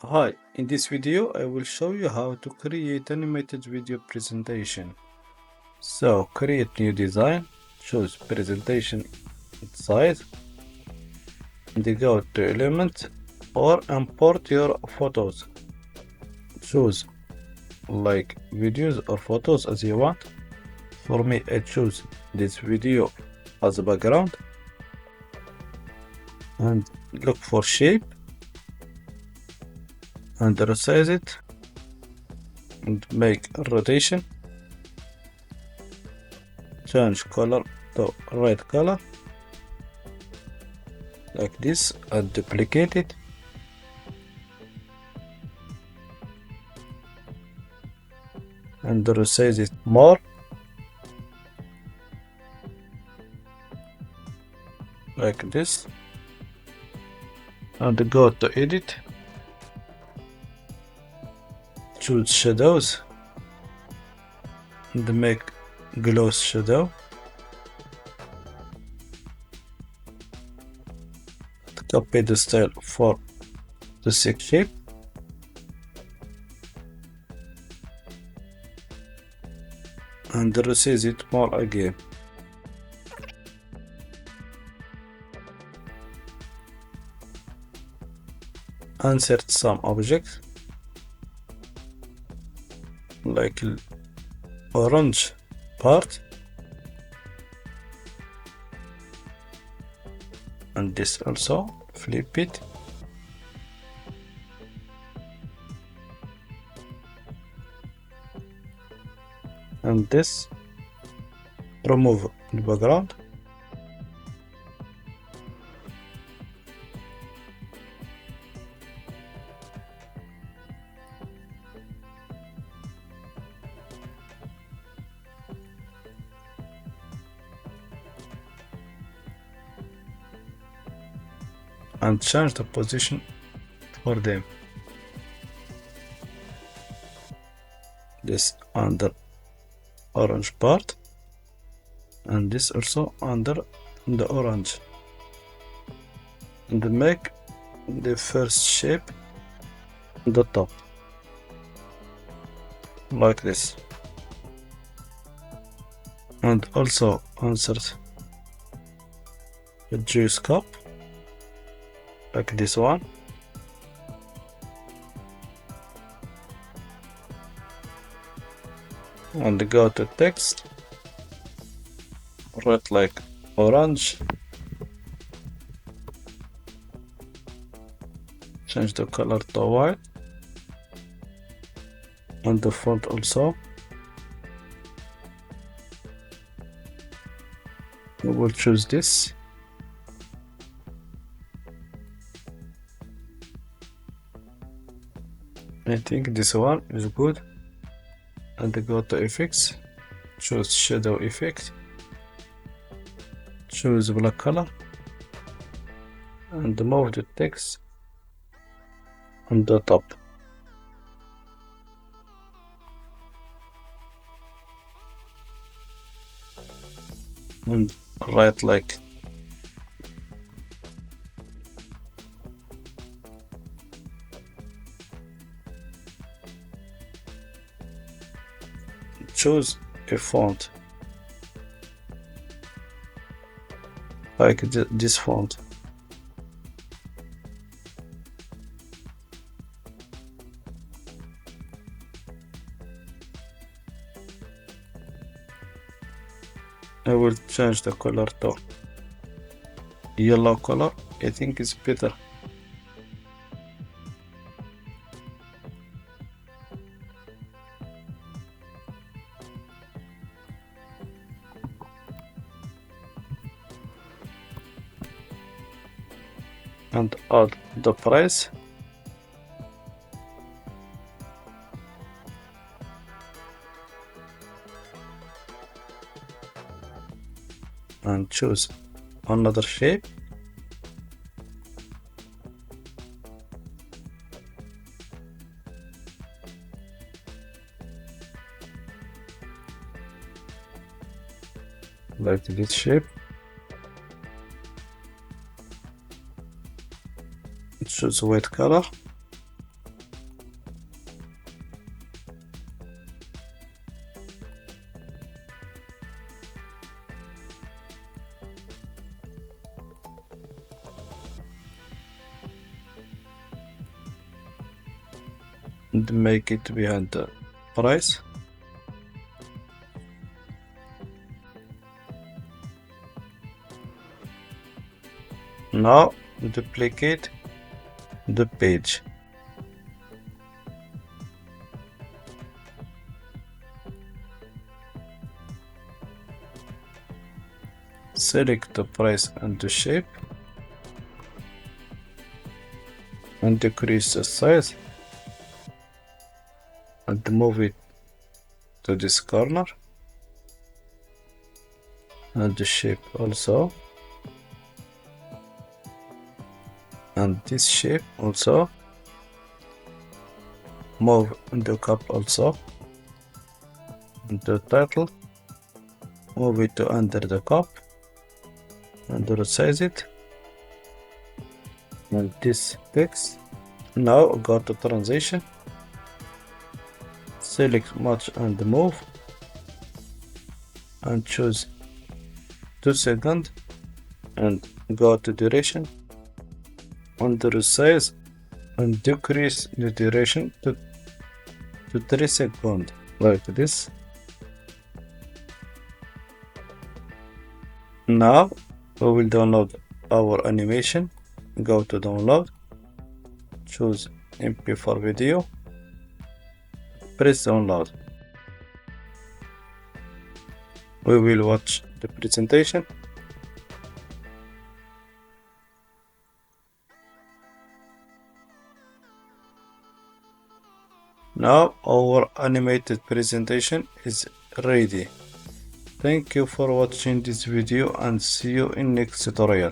Hi, in this video I will show you how to create animated video presentation. So create new design, choose presentation size, and go to element or import your photos. Choose like videos or photos as you want. For me I choose this video as a background and look for shape and resize it and make a rotation. Change color to red color like this and duplicate it and resize it more like this and go to edit, choose shadows and make gloss shadow, copy the style for the six shape and resize it more again. Insert some objects like orange part and this also, flip it and this, remove the background and change the position for them. This under orange part and this also under the orange and make the first shape the top like this and also insert a juice cup like this one and go to text, write like orange, change the color to white and the font also. We will choose this I think this one is good and go to effects, choose shadow effect, choose black color and move the text on the top and write like choose a font like this font I will change the color to yellow color. I think it's better. And add the price and choose another shape like this shape, choose white color and make it behind the price. Now duplicate the page. Select the price and the shape and decrease the size and move it to this corner and the shape also, and this shape also. Move the cup also, and the title, move it to under the cup and resize it, and this text. Now go to transition, select match and move, and choose 2 seconds, and go to duration and resize and decrease the duration to 3 seconds, like this. Now we will download our animation. Go to download, choose MP4 video, press download. We will watch the presentation. Now our animated presentation is ready. Thank you for watching this video and see you in next tutorial.